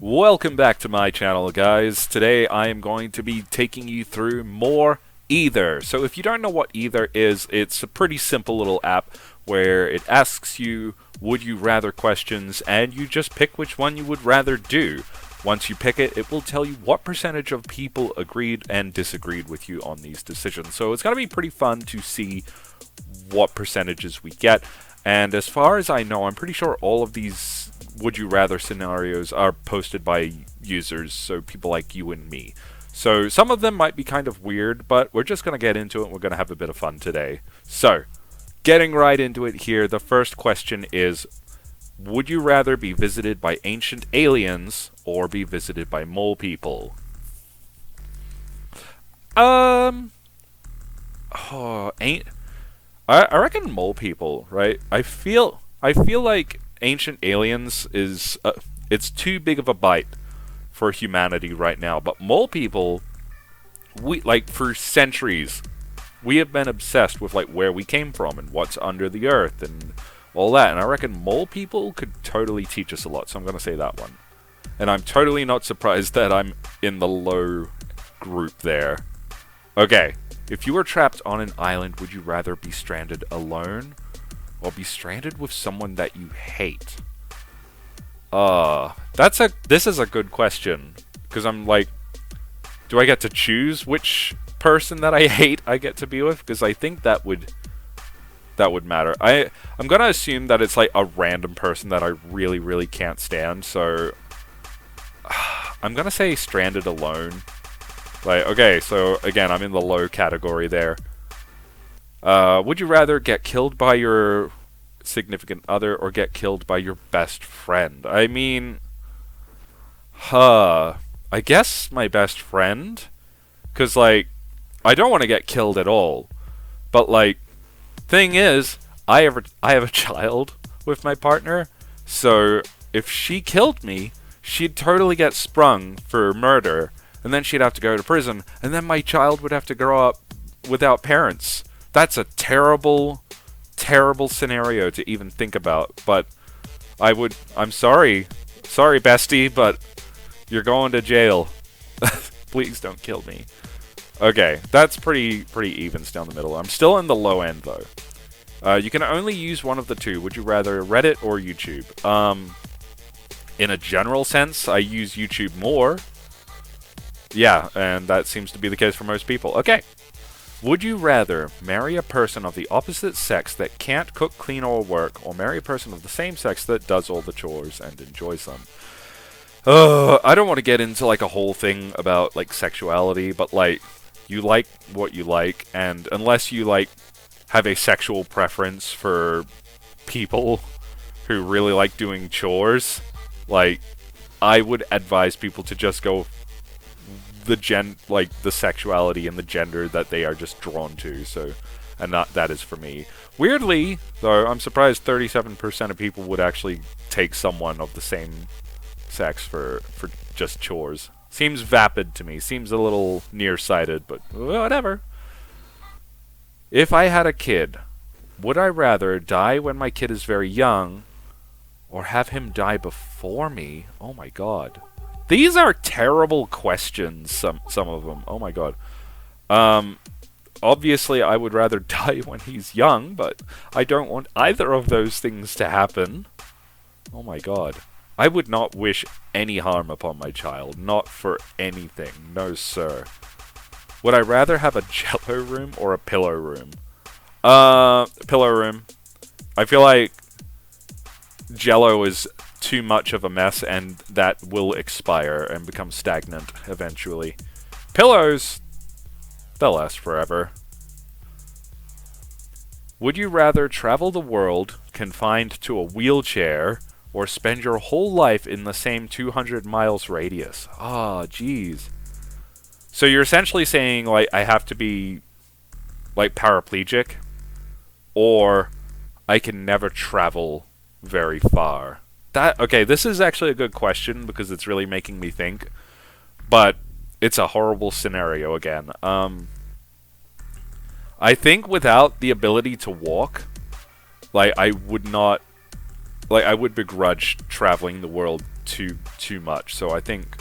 Welcome back to my channel, guys. Today I am going to be taking you through more Either. So if you don't know what Either is, it's a pretty simple little app where it asks you would you rather questions and you just pick which one you would rather do. Once you pick it, it will tell you what percentage of people agreed and disagreed with you on these decisions. So it's going to be pretty fun to see what percentages we get. And as far as I know, I'm pretty sure all of these would you rather scenarios are posted by users, so people like you and me. So some of them might be kind of weird, but we're just going to get into it and we're going to have a bit of fun today. So, getting right into it here, the first question is, would you rather be visited by ancient aliens or be visited by mole people? I reckon mole people, right? I feel like ancient aliens is it's too big of a bite for humanity right now. But mole people, we like for centuries, we have been obsessed with like where we came from and what's under the earth and all that. And I reckon mole people could totally teach us a lot. So I'm gonna say that one. And I'm totally not surprised that I'm in the low group there. Okay, if you were trapped on an island, would you rather be stranded alone or be stranded with someone that you hate? This is a good question, because I'm like, do I get to choose which person that I hate I get to be with? Because I think that would matter. I'm gonna assume that it's like a random person that I really can't stand. So I'm gonna say stranded alone. Like, okay, so again, I'm in the low category there. Would you rather get killed by your significant other or get killed by your best friend? I mean, I guess my best friend, because like I don't want to get killed at all, but like thing is, I have a child with my partner, so if she killed me, she'd totally get sprung for murder, and then she'd have to go to prison, and then my child would have to grow up without parents. That's a terrible scenario to even think about, but I'm sorry, bestie, but you're going to jail. Please don't kill me. Okay, that's pretty evens down the middle. I'm still in the low end though. You can only use one of the two. Would you rather Reddit or YouTube? In a general sense, I use YouTube more. Yeah, and that seems to be the case for most people. Okay. Would you rather marry a person of the opposite sex that can't cook, clean, or work, or marry a person of the same sex that does all the chores and enjoys them? I don't want to get into like a whole thing about like sexuality, but like you like what you like, and unless you like have a sexual preference for people who really like doing chores, like I would advise people to just go the sexuality and the gender that they are just drawn to. So, and that is for me. Weirdly, though, I'm surprised 37% of people would actually take someone of the same sex for just chores. Seems vapid to me. Seems a little nearsighted, but whatever. If I had a kid, would I rather die when my kid is very young or have him die before me? Oh my god. These are terrible questions, some of them. Oh my god. Obviously I would rather die when he's young, but I don't want either of those things to happen. Oh my god. I would not wish any harm upon my child. Not for anything. No, sir. Would I rather have a jello room or a pillow room? Pillow room. I feel like jello is too much of a mess, and that will expire and become stagnant eventually. Pillows, they'll last forever. Would you rather travel the world confined to a wheelchair or spend your whole life in the same 200 miles radius? Ah, jeez. So you're essentially saying like I have to be like paraplegic, or I can never travel very far. Okay, this is actually a good question because it's really making me think, but it's a horrible scenario again. I think without the ability to walk, like I would begrudge traveling the world too much. So I think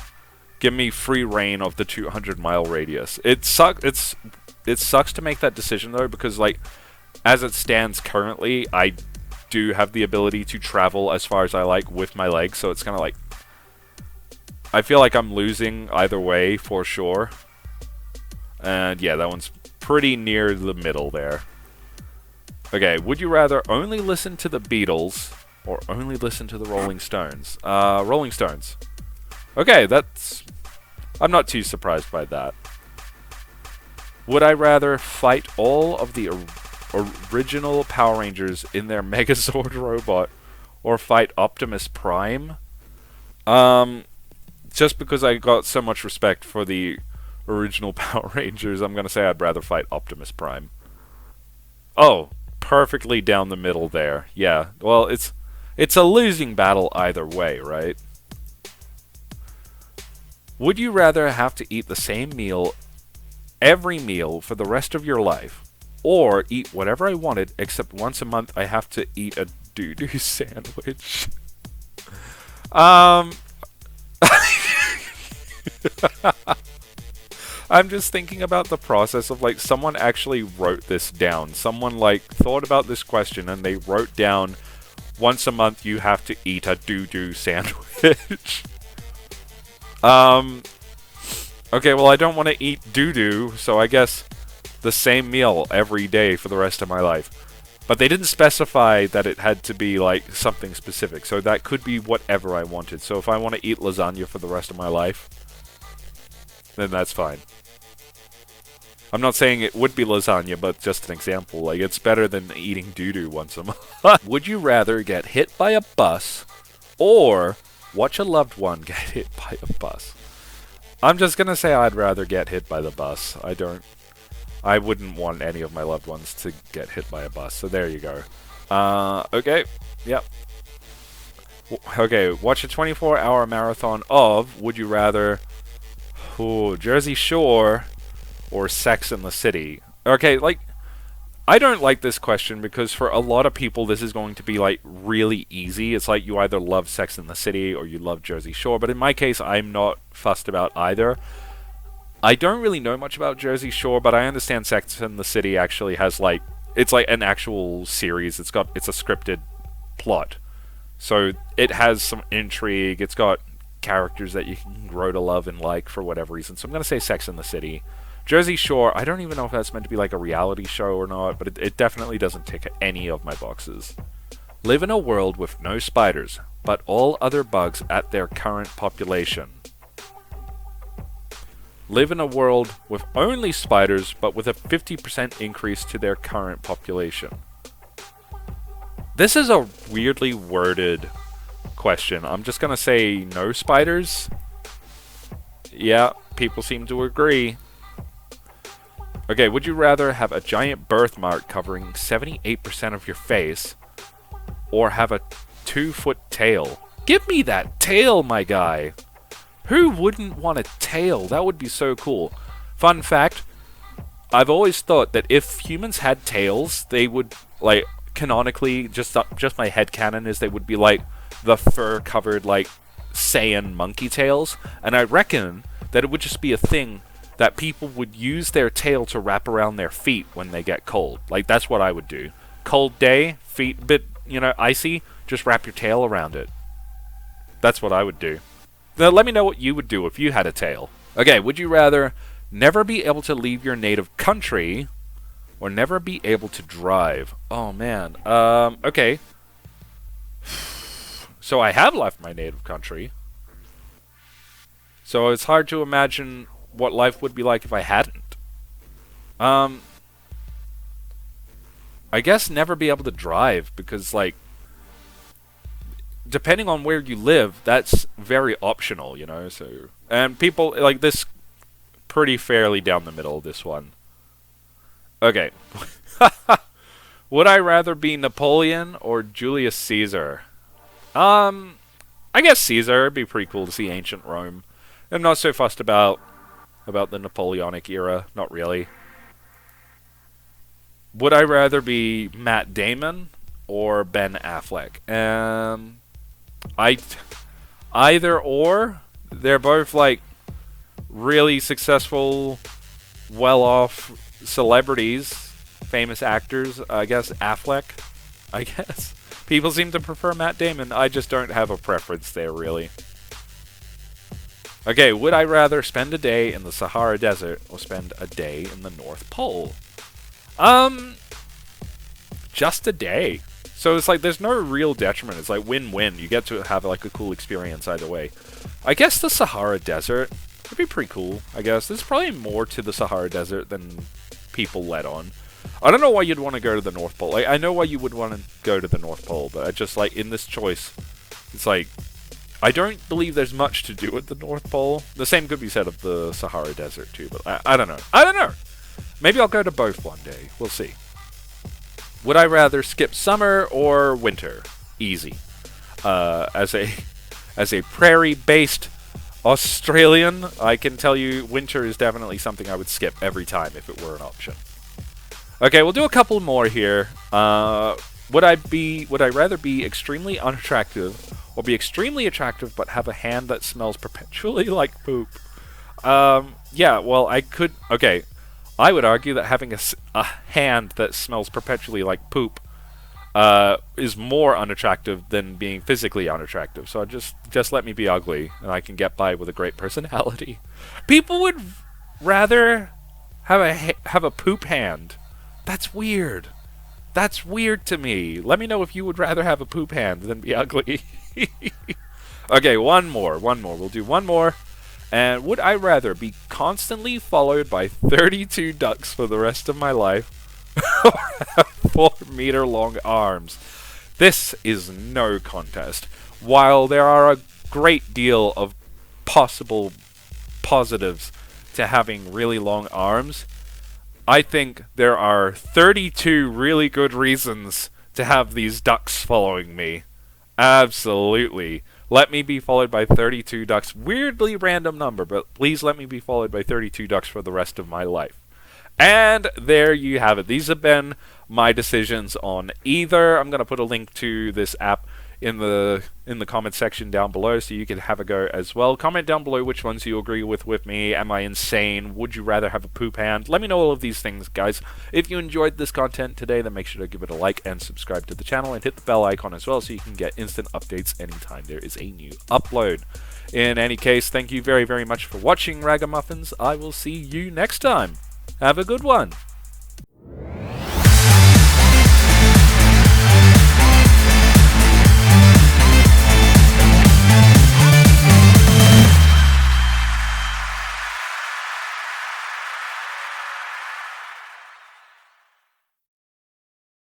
give me free reign of the 200-mile radius. It sucks to make that decision though, because like as it stands currently, I do have the ability to travel as far as I like with my legs, so it's kind of like I feel like I'm losing either way for sure. And yeah, that one's pretty near the middle there. Okay, would you rather only listen to the Beatles or only listen to the Rolling Stones? Rolling Stones. Okay, I'm not too surprised by that. Would I rather fight all of the original Power Rangers in their Megazord robot or fight Optimus Prime? Just because I got so much respect for the original Power Rangers, I'm going to say I'd rather fight Optimus Prime. Oh, perfectly down the middle there. Yeah, well, it's a losing battle either way, right? Would you rather have to eat the same meal every meal for the rest of your life, or eat whatever I wanted except once a month I have to eat a doo-doo sandwich? I'm just thinking about the process of like someone actually wrote this down. Someone like thought about this question and they wrote down once a month you have to eat a doo-doo sandwich. Okay, well I don't want to eat doo-doo, so I guess the same meal every day for the rest of my life. But they didn't specify that it had to be like something specific, so that could be whatever I wanted. So if I want to eat lasagna for the rest of my life, then that's fine. I'm not saying it would be lasagna, but just an example. Like, it's better than eating doo-doo once a month. Would you rather get hit by a bus or watch a loved one get hit by a bus? I'm just gonna say I'd rather get hit by the bus. I wouldn't want any of my loved ones to get hit by a bus, so there you go. Okay, yep. Okay, watch a 24-hour marathon of, would you rather, Jersey Shore or Sex and the City? Okay, like, I don't like this question because for a lot of people this is going to be like really easy. It's like you either love Sex and the City or you love Jersey Shore, but in my case I'm not fussed about either. I don't really know much about Jersey Shore, but I understand Sex and the City actually has like, it's like an actual series. It's a scripted plot. So it has some intrigue. It's got characters that you can grow to love and like for whatever reason. So I'm going to say Sex and the City. Jersey Shore, I don't even know if that's meant to be like a reality show or not, but it definitely doesn't tick any of my boxes. Live in a world with no spiders, but all other bugs at their current population. Live in a world with only spiders, but with a 50% increase to their current population. This is a weirdly worded question. I'm just gonna say no spiders. Yeah, people seem to agree. Okay, would you rather have a giant birthmark covering 78% of your face, or have a 2-foot tail? Give me that tail, my guy! Who wouldn't want a tail? That would be so cool. Fun fact, I've always thought that if humans had tails, they would, like, canonically, just my headcanon is they would be like the fur-covered, like, Saiyan monkey tails, and I reckon that it would just be a thing that people would use their tail to wrap around their feet when they get cold. Like, that's what I would do. Cold day, feet a bit, icy, just wrap your tail around it. That's what I would do. Now, let me know what you would do if you had a tail. Okay, would you rather never be able to leave your native country or never be able to drive? Oh, man. Okay. So I have left my native country. So it's hard to imagine what life would be like if I hadn't. I guess never be able to drive because, like, depending on where you live, that's very optional, so... And people, like, this pretty fairly down the middle, this one. Okay. Would I rather be Napoleon or Julius Caesar? I guess Caesar. It'd be pretty cool to see ancient Rome. I'm not so fussed about the Napoleonic era. Not really. Would I rather be Matt Damon or Ben Affleck? either or. They're both like really successful, well-off celebrities, famous actors. I guess Affleck. I guess people seem to prefer Matt Damon. I just don't have a preference there, really. Okay, would I rather spend a day in the Sahara Desert or spend a day in the North Pole? Just a day. So it's like there's no real detriment. It's like win-win. You get to have like a cool experience either way. I guess the Sahara Desert would be pretty cool, I guess. There's probably more to the Sahara Desert than people let on. I don't know why you'd want to go to the North Pole. Like, I know why you would want to go to the North Pole, but I just, like, in this choice, it's like, I don't believe there's much to do at the North Pole. The same could be said of the Sahara Desert, too, but I don't know. I don't know! Maybe I'll go to both one day. We'll see. Would I rather skip summer or winter? Easy. As a prairie-based Australian, I can tell you winter is definitely something I would skip every time if it were an option. Okay, we'll do a couple more here. Would I rather be extremely unattractive or be extremely attractive but have a hand that smells perpetually like poop? Yeah, well, okay, I would argue that having a hand that smells perpetually like poop is more unattractive than being physically unattractive. So just let me be ugly, and I can get by with a great personality. People would rather have a poop hand. That's weird. That's weird to me. Let me know if you would rather have a poop hand than be ugly. Okay, one more. We'll do one more. And would I rather be constantly followed by 32 ducks for the rest of my life or have 4-meter-long arms? This is no contest. While there are a great deal of possible positives to having really long arms, I think there are 32 really good reasons to have these ducks following me. Absolutely. Let me be followed by 32 ducks. Weirdly random number, but please let me be followed by 32 ducks for the rest of my life. And there you have it. These have been my decisions on either. I'm going to put a link to this app in the comment section down below so you can have a go as well. Comment down below which ones you agree with me. Am I insane? Would you rather have a poop hand? Let me know all of these things, guys. If you enjoyed this content today, then make sure to give it a like and subscribe to the channel and hit the bell icon as well so you can get instant updates anytime there is a new upload. In any case, thank you very, very much for watching, Ragamuffins. I will see you next time. Have a good one.